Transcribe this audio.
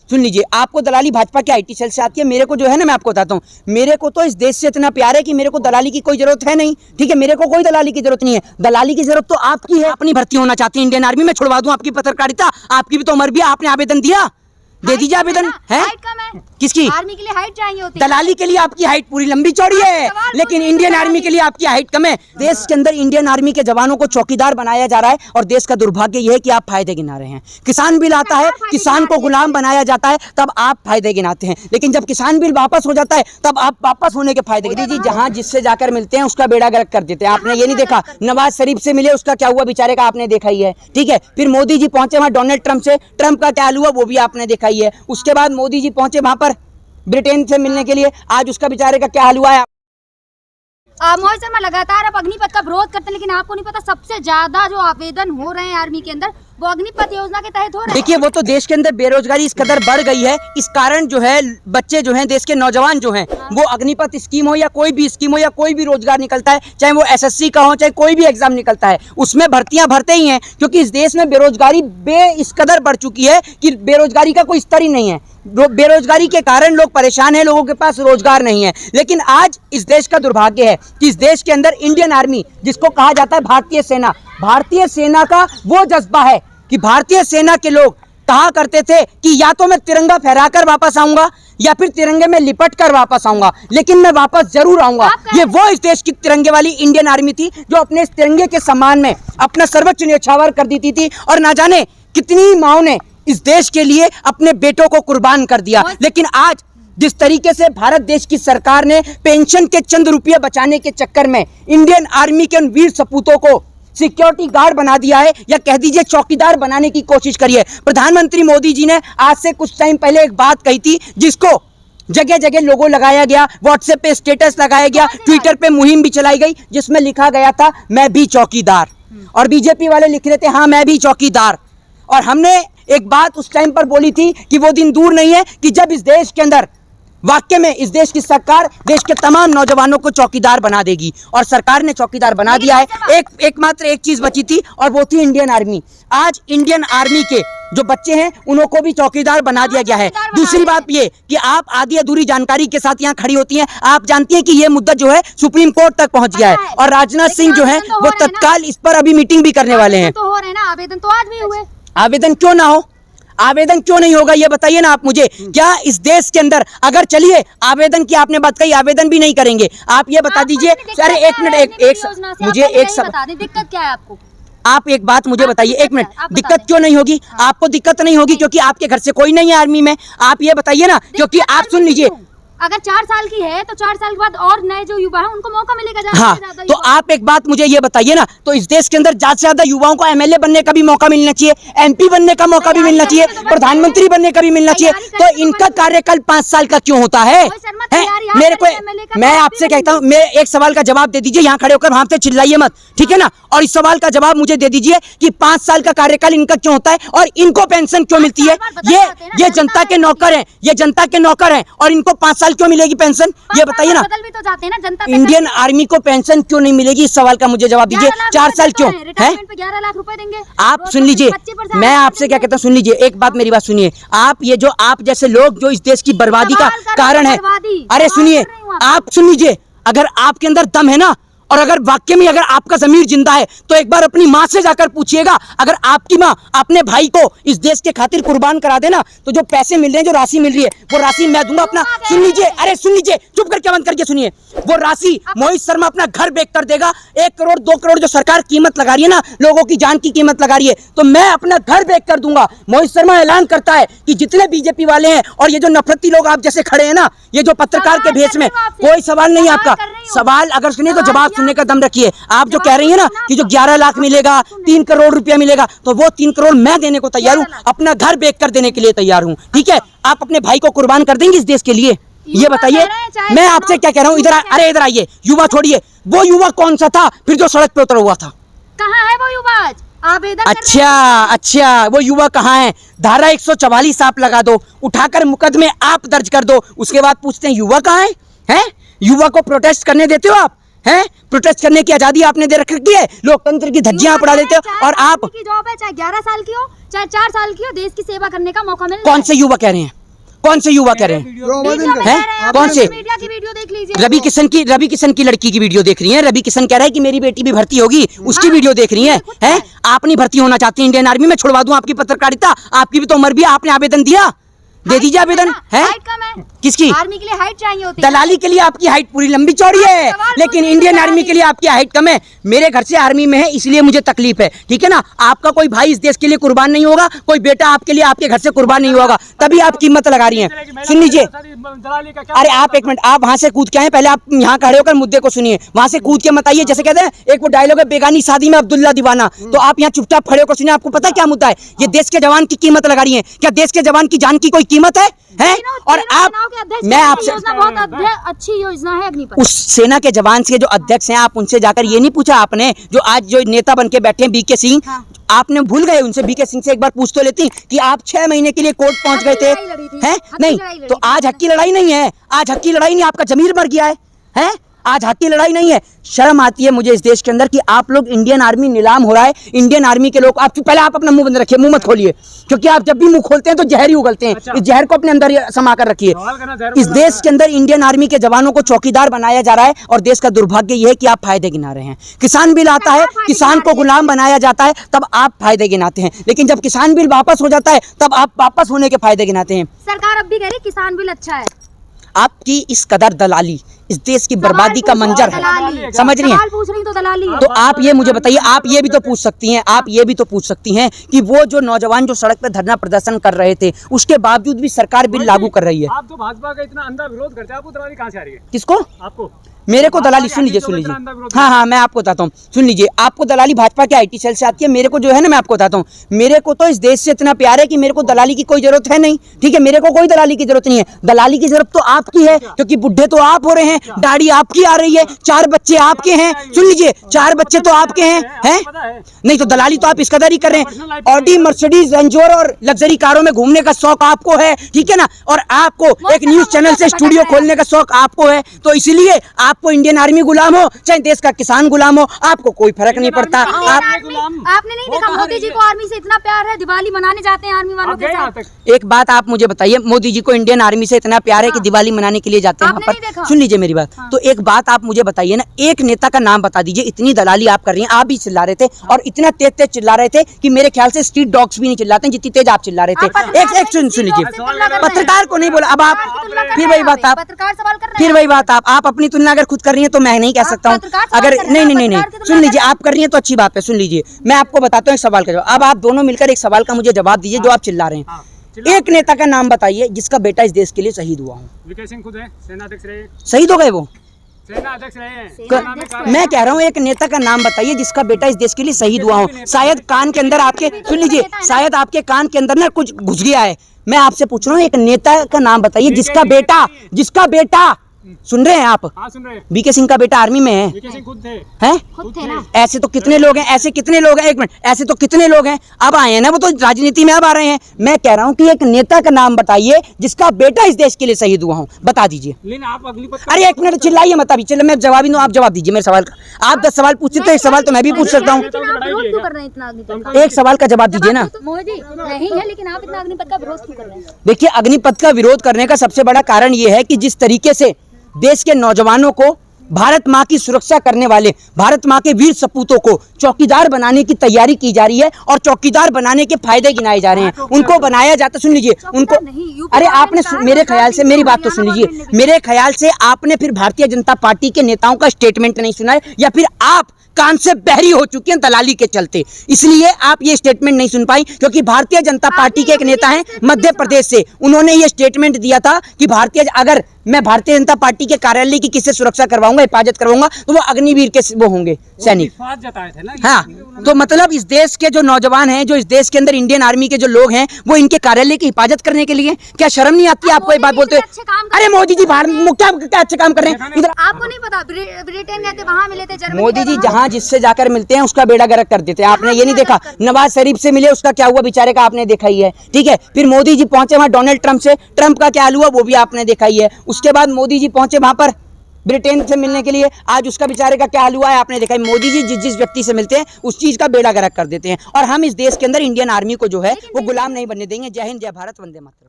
सुन लीजिए, आपको दलाली भाजपा के आईटी सेल से आती है, मेरे को जो है ना, मैं आपको बताता हूँ, मेरे को तो इस देश से इतना प्यार है कि मेरे को दलाली की कोई जरूरत है नहीं। ठीक है, मेरे को कोई दलाली की जरूरत नहीं है। दलाली की जरूरत तो आपकी है। अपनी भर्ती होना चाहती है इंडियन आर्मी में, छुड़वा दूं आपकी पत्रकारिता, आपकी भी तो उम्र भी है, आपने आवेदन दिया, दे दीजिए आवेदन। है किसकी? आर्मी के लिए हाइट चाहिए होती है। दलाली के लिए आपकी हाइट पूरी लंबी चौड़ी है, लेकिन इंडियन आर्मी के लिए आपकी हाइट कम है। देश के अंदर इंडियन आर्मी के जवानों को चौकीदार बनाया जा रहा है, और देश का दुर्भाग्य यह है कि आप फायदे गिना रहे हैं। किसान बिल आता है, किसान को गुलाम बनाया जाता है, तब आप फायदे गिनाते हैं, लेकिन जब किसान बिल वापस हो जाता है तब आप वापस होने के फायदे गिनाते हैं। जहां जिससे जाकर मिलते हैं उसका बेड़ा गर्क कर देते हैं। आपने ये नहीं देखा नवाज शरीफ से मिले, उसका क्या हुआ बेचारे का, आपने देखा ही है। ठीक है, फिर मोदी जी पहुंचे वहां डोनाल्ड ट्रंप से, ट्रंप का क्या हुआ वो भी आपने देखा ही है। उसके बाद मोदी जी पहुंचे वहां पर ब्रिटेन से मिलने के लिए, आज उसका बेचारे का क्या हाल हुआ है। मोहित शर्मा लगातार आप अग्निपथ का विरोध करते हैं, लेकिन आपको नहीं पता सबसे ज्यादा जो आवेदन हो रहे हैं आर्मी के अंदर वो अग्निपथ योजना के तहत हो रहे हैं। देखिए, वो तो देश के अंदर बेरोजगारी इस कदर बढ़ गई है, इस कारण जो है बच्चे जो हैं, देश के नौजवान जो हैं, वो अग्निपथ स्कीम हो या कोई भी स्कीम हो या कोई भी रोजगार निकलता है, चाहे वो एसएससी का हो चाहे कोई भी एग्जाम निकलता है, उसमें भर्तियां भरते ही हैं, क्योंकि इस देश में बेरोजगारी इस कदर बढ़ चुकी है कि बेरोजगारी का कोई स्तर ही नहीं है। बेरोजगारी के कारण लोग परेशान हैं, लोगों के पास रोजगार नहीं है। लेकिन आज इस देश का दुर्भाग्य है कि इस देश के अंदर इंडियन आर्मी, जिसको कहा जाता है भारतीय सेना, भारतीय सेना का वो जज्बा है कि भारतीय सेना के लोग कहा करते थे कि या तो मैं तिरंगा फहराकर वापस आऊंगा या फिर तिरंगे में लिपट कर वापस आऊंगा, लेकिन मैं वापस जरूर आऊंगा। ये वो इस देश की तिरंगे वाली इंडियन आर्मी थी जो अपने इस तिरंगे के सम्मान में अपना सर्वोच्च न्यौछावर कर देती थी, और ना जाने कितनी माओ ने इस देश के लिए अपने बेटों को कुर्बान कर दिया। लेकिन आज जिस तरीके से भारत देश की सरकार ने पेंशन के चंद रुपये बचाने के चक्कर में इंडियन आर्मी के उन वीर सपूतों को सिक्योरिटी गार्ड बना दिया है, या कह दीजिए चौकीदार बनाने की कोशिश करी है। प्रधानमंत्री मोदी जी ने आज से कुछ टाइम पहले एक बात कही थी, जिसको जगह जगह लोगो लगाया गया, व्हाट्सएप पे स्टेटस लगाया गया, ट्विटर पे मुहिम भी चलाई गई, जिसमें लिखा गया था मैं भी चौकीदार, और बीजेपी वाले लिख रहे थे हाँ मैं भी चौकीदार। और हमने एक बात उस टाइम पर बोली थी कि वो दिन दूर नहीं है कि जब इस देश के अंदर वाकई में इस देश की सरकार देश के तमाम नौजवानों को चौकीदार बना देगी, और सरकार ने चौकीदार बना दिया है। एकमात्र एक चीज बची थी, और वो थी इंडियन आर्मी। आज इंडियन आर्मी के जो बच्चे हैं उनको भी चौकीदार बना दिया गया है। दूसरी बात ये कि आप आधी अधूरी जानकारी के साथ यहाँ खड़ी होती हैं। आप जानती हैं कि ये मुद्दा जो है सुप्रीम कोर्ट तक पहुंच गया है, और राजनाथ सिंह जो है वो तत्काल इस पर अभी मीटिंग भी करने वाले हैं। तो हो रहे ना आवेदन, तो आज भी हुए। आवेदन क्यों ना हो, आवेदन क्यों नहीं होगा ये बताइए ना आप मुझे। क्या इस देश के अंदर अगर चलिए आवेदन की आपने बात कही, आवेदन भी नहीं करेंगे, आप ये बता दीजिए। अरे एक मिनट, मुझे एक सब दिक्कत क्या है आपको, आप एक बात मुझे बताइए, एक मिनट। दिक्कत क्यों नहीं होगी? आपको दिक्कत नहीं होगी क्योंकि आपके घर से कोई नहीं है आर्मी में। आप ये बताइए ना, क्योंकि आप सुन लीजिए, अगर 4 साल की है तो 4 साल के बाद और नए जो युवा हैं उनको मौका मिलेगा। हाँ, तो आप एक बात मुझे ये बताइए ना, तो इस देश के अंदर ज्यादा से ज्यादा युवाओं को एमएलए बनने का भी मौका मिलना चाहिए, एमपी बनने का मौका भी मिलना चाहिए, प्रधानमंत्री बनने का भी मिलना चाहिए। तो इनका कार्यकाल 5 साल का क्यों होता है? मेरे को, मैं आपसे कहता हूँ, मैं एक सवाल का जवाब दे दीजिए, यहाँ खड़े होकर वहां से चिल्लाइए मत, ठीक है ना। और इस सवाल का जवाब मुझे दे दीजिए कि 5 साल का कार्यकाल इनका क्यों होता है और इनको पेंशन क्यों मिलती है? ये जनता के नौकर हैं, ये जनता के नौकर हैं, और इनको 5 साल क्यों मिलेगी पेंशन? ये बताइए ना। बदल भी तो जाते हैं ना, जनता इंडियन आर्मी को पेंशन क्यों नहीं मिलेगी, इस सवाल का मुझे जवाब दीजिए। 4 साल क्यों है? 11 लाख रुपए देंगे। आप सुन लीजिए, मैं आपसे क्या कहता हूँ, सुन लीजिए, एक बात मेरी बात सुनिए। आप ये जो आप जैसे लोग जो इस देश की बर्बादी का कारण है, अरे सुनिए, आप सुन लीजिए, अगर आपके अंदर दम है ना, और अगर वाकई में अगर आपका जमीर जिंदा है, तो एक बार अपनी माँ से जाकर पूछिएगा, अगर आपकी माँ अपने भाई को इस देश के खातिर कुर्बान करा देना, तो जो पैसे मिल रहे हैं, जो राशि मिल रही है, वो राशि मैं दूंगा अपना। सुन लीजिए, अरे सुन लीजिए, चुप करके बंद करके सुनिए। वो राशि मोहित शर्मा अपना घर बेच कर देगा। 1 करोड़ 2 करोड़ जो सरकार कीमत लगा रही है ना, लोगों की जान की कीमत लगा रही है, तो मैं अपना घर बेच कर दूंगा। मोहित शर्मा ऐलान करता है कि जितने बीजेपी वाले हैं और ये जो नफरती लोग आप जैसे खड़े हैं ना, ये जो पत्रकार के भेष में, कोई सवाल नहीं आपका। सवाल अगर सुनिए तो जवाब सुनने का दम रखिए। आप जो कह रही है ना कि जो 11 लाख मिलेगा, 3 करोड़ रुपया मिलेगा, तो वो 3 करोड़ मैं देने को तैयार हूँ, अपना घर बेच कर देने के लिए तैयार हूँ, ठीक है। आप अपने भाई को कुर्बान कर देंगे इस देश के लिए? ये बताइए। मैं आपसे क्या कह रहा हूँ, इधर अरे इधर आइए। युवा छोड़िए, वो युवा कौन सा था फिर जो सड़क पे उतरा हुआ था? कहाँ है वो युवा? आवेदन अच्छा, वो युवा कहाँ है? धारा 144 आप लगा दो, उठाकर मुकदमे आप दर्ज कर दो, उसके बाद पूछते हैं युवा कहाँ है? युवा को प्रोटेस्ट करने देते हो आप? हैं? प्रोटेस्ट करने की आजादी आपने दे रखी है, लोकतंत्र की धज्जियां पड़ा देते हो। और आप की जॉब है, चाहे 11 साल की हो चाहे 4 साल की हो, देश की सेवा करने का मौका मिल कौन से युवा कह रहे हैं, कौन से युवा कह रहे हैं, कौन से? मीडिया की वीडियो देख लीजिए। रवि किशन की लड़की की वीडियो देख रही हैं। रवि किशन कह रहा है कि मेरी बेटी भी भर्ती होगी, उसकी वीडियो देख रही हैं। हैं? आप नहीं भर्ती होना चाहती इंडियन आर्मी में? छुड़वा दूं आपकी पत्रकारिता, आपकी भी तो उम्र भी है, आपने आवेदन दिया, दे दीजिए आवेदन। है हाइट कम है किसकी? आर्मी के लिए हाइट चाहिए होती है। दलाली के लिए आपकी हाइट पूरी लंबी चौड़ी है, लेकिन इंडियन आर्मी के लिए आपकी हाइट कम है। मेरे घर से आर्मी में है, इसलिए मुझे तकलीफ है, ठीक है ना। आपका कोई भाई इस देश के लिए कुर्बान नहीं होगा, कोई बेटा आपके लिए आपके घर से कुर्बान नहीं होगा, तभी आप कीमत लगा रही हैं। सुन लीजिए, अरे आप एक मिनट, आप वहां से कूद के आए, पहले आप यहाँ खड़े होकर मुद्दे को सुनिए, वहां से कूद के मत आइए। जैसे कहते हैं एक वो डायलॉग है, बेगानी शादी में अब्दुल्ला दीवाना, तो आप यहाँ चुपचाप खड़े होकर सुनिए। आपको पता है क्या मुद्दा है? ये देश के जवान की कीमत लगा रही है। क्या देश के जवान की जान की कोई कीमत है? और आप, मैं आपसे, बहुत अच्छी योजना है अग्निपथ। उस सेना के जवान के जो अध्यक्ष हैं, आप उनसे जाकर ये नहीं पूछा आपने, जो आज जो नेता बन के बैठे हैं बीके सिंह, आपने भूल गए उनसे? बीके सिंह से एक बार पूछ तो लेती कि आप 6 महीने के लिए कोर्ट पहुंच गए थे, हैं? नहीं, तो आज हक की लड़ाई नहीं है, आज हक की लड़ाई नहीं, आपका जमीर मर गया है, हैं? आज हक की लड़ाई नहीं है। शर्म आती है मुझे इस देश के अंदर कि आप लोग, इंडियन आर्मी नीलाम हो रहा है, इंडियन आर्मी के लोग। आप पहले आप अपना मुंह बंद रखिए, मुंह मत खोलिए, क्योंकि आप जब भी मुंह खोलते हैं तो जहर ही उगलते हैं। इस जहर को अपने अंदर समा कर रखिए। इस देश के अंदर इंडियन आर्मी के जवानों को चौकीदार बनाया जा रहा है, और देश का दुर्भाग्य यह है कि आप फायदे गिना रहे हैं। किसान बिल आता है, किसान को गुलाम बनाया जाता है, तब आप फायदे गिनाते हैं, लेकिन जब किसान बिल वापस हो जाता है तब आप वापस होने के फायदे गिनाते हैं। सरकार अब भी कह रही किसान बिल अच्छा है। आपकी इस कदर दलाली इस देश की बर्बादी का मंजर है, समझ रही हैं? पूछ रही तो दलाली है। तो आप ये मुझे बताइए, आप ये भी तो पूछ सकती हैं, आप ये भी तो पूछ सकती हैं कि वो जो नौजवान जो सड़क पे धरना प्रदर्शन कर रहे थे, उसके बावजूद भी सरकार बिल लागू कर रही है। आप तो भाजपा का इतना अंधा विरोध करते हैं, आपको दलाली कहाँ से आ रही है? किसको? आपको। मेरे को दलाली, सुन लीजिए, सुन लीजिए, हाँ, मैं आपको बताता हूँ, सुन लीजिए। आपको दलाली भाजपा के IT सेल से आती है, मेरे को जो है ना, मैं आपको बताता हूँ, मेरे को तो इस देश से इतना प्यार है कि मेरे को दलाली की कोई जरूरत है नहीं, ठीक है? मेरे को कोई दलाली की जरूरत नहीं है। दलाली की जरूरत तो आपकी है, क्योंकि बुढ़े तो आप हो रहे हैं, दाढ़ी आपकी आ रही है, 4 बच्चे आपके हैं, सुन लीजिए, 4 बच्चे तो आपके हैं? नहीं तो दलाली तो आप इस कदर ही कर रहे हैं। ऑडी, मर्सिडीज, रेंज रोवर और लग्जरी कारों में घूमने का शौक आपको है, ठीक है ना, और आपको एक न्यूज चैनल से स्टूडियो खोलने का शौक आपको है, तो इसलिए आपको इंडियन आर्मी गुलाम हो चाहे देश का किसान गुलाम हो, आपको कोई फर्क नहीं पड़ता। आपने नहीं देखा मोदी जी को आर्मी से इतना प्यार है, दिवाली मनाने जाते हैं आर्मी वालों के साथ। एक बात आप मुझे बताइए, मोदी जी को इंडियन आर्मी से इतना प्यार है कि दिवाली मनाने के लिए जाते हैं वहाँ पर? सुन लीजिए मेरी बात। तो एक बात आप मुझे बताइए ना, एक नेता का नाम बता दीजिए। इतनी दलाली आप कर रही हैं, आप भी चिल्ला रहे थे, और इतना तेज तेज चिल्ला रहे थे कि मेरे ख्याल से स्ट्रीट डॉग्स भी नहीं चिल्लाते जितनी तेज आप चिल्ला रहे थे। एक सुन लीजिए, पत्रकार को नहीं बोला, अब आप फिर वही बात, आप फिर वही बात, आप अपनी तुलना अगर खुद कर रही हैं तो मैं नहीं कह सकता हूँ। अगर नहीं, सुन लीजिए, आप कर रही हैं तो अच्छी बात है, सुन लीजिए, मैं आपको बताता हूँ एक सवाल का जवाब। अब आप दोनों मिलकर एक सवाल का मुझे जवाब दीजिए जो आप चिल्ला रहे हैं। एक नेता का नाम बताइए जिसका बेटा इस देश के लिए शहीद हुआ हो। बीके सिंह खुद है, सेना अध्यक्ष रहे, शहीद हो गए वो, सेना अध्यक्ष रहे हैं। मैं कह रहा हूँ एक नेता का नाम बताइए जिसका बेटा इस देश के लिए शहीद हुआ हो। शायद कान के अंदर आपके, सुन लीजिए, शायद आपके कान के अंदर ना कुछ घुस गया है। मैं आपसे पूछ रहा हूँ एक नेता का नाम बताइए जिसका बेटा सुन रहे हैं आप? हाँ, सुन रहे हैं। बीके सिंह का बेटा आर्मी में है। बीके सिंह खुद थे। हैं? खुद थे ना। ऐसे तो कितने लोग हैं, ऐसे कितने लोग हैं, एक मिनट, ऐसे तो कितने लोग हैं, अब आए हैं ना, वो तो राजनीति में अब आ रहे हैं। मैं कह रहा हूँ कि एक नेता का नाम बताइए जिसका बेटा इस देश के लिए शहीद हुआ हो, बता दीजिए। लेकिन आप अग्निपथ, अरे एक मिनट, चिल्लाइए मत, अभी चलो मैं जवाब ही दूं, आप जवाब दीजिए मेरे सवाल का। आप 10 सवाल पूछते तो एक सवाल तो मैं भी पूछ सकता हूँ। एक सवाल का जवाब दीजिए ना। मोदी नहीं है, लेकिन आप इतना अग्निपथ का विरोध क्यों कर रहे हैं? देखिए, अग्निपथ का विरोध करने का सबसे बड़ा कारण यह है कि जिस तरीके से देश के नौजवानों को, भारत माँ की सुरक्षा करने वाले, भारत माँ के वीर सपूतों को चौकीदार बनाने की तैयारी की जा रही है, और चौकीदार बनाने के फायदे गिनाए जा रहे हैं। उनको बनाया जाता, सुन लीजिए, उनको, अरे आपने मेरे ख्याल से, मेरी बात तो सुन लीजिए, मेरे ख्याल से आपने फिर भारतीय जनता पार्टी के नेताओं का स्टेटमेंट नहीं सुना है, या फिर आप कान से बहरी हो चुकी हैं दलाली के चलते, इसलिए आप ये स्टेटमेंट नहीं सुन पाई। क्योंकि भारतीय जनता पार्टी के एक नेता हैं मध्य प्रदेश से, उन्होंने ये स्टेटमेंट दिया था कि अगर मैं भारतीय जनता पार्टी के कार्यालय की किससे सुरक्षा करवाऊंगा, हिफाजत करवाऊंगा, तो वो अग्निवीर के वो होंगे, सैनिक। जताए थे ना। हाँ, तो मतलब इस देश के जो नौजवान हैं, जो इस देश के अंदर इंडियन आर्मी के जो लोग हैं, वो इनके कार्यालय की हिफाजत करने के लिए, क्या शर्म नहीं आती आपको ये बात बोलते हुए? अरे मोदी जी बाहर क्या अच्छे काम कर रहे हैं इधर? आपको नहीं पता, ब्रिटेन गए थे, वहाँ मिले थे, जर्मनी, मोदी जी जहाँ जिससे जाकर मिलते हैं उसका बेड़ा गर्क कर देते हैं। आपने ये नहीं देखा नवाज शरीफ से मिले, उसका क्या हुआ बेचारे का, आपने देखा ही है, ठीक है। फिर मोदी जी पहुंचे वहां डोनाल्ड ट्रंप से, ट्रंप का क्या हाल हुआ वो भी आपने देखा ही है। उसके बाद मोदी जी पहुंचे वहां पर ब्रिटेन से मिलने के लिए। आज उसका बेचारे का क्या हाल हुआ है आपने देखा है। मोदी जी जिस जिस व्यक्ति से मिलते हैं उस चीज का बेड़ा गर्क कर देते हैं। और हम इस देश के अंदर इंडियन आर्मी को जो है वो गुलाम नहीं बनने देंगे। जय हिंद, जय भारत, वंदे मातरम।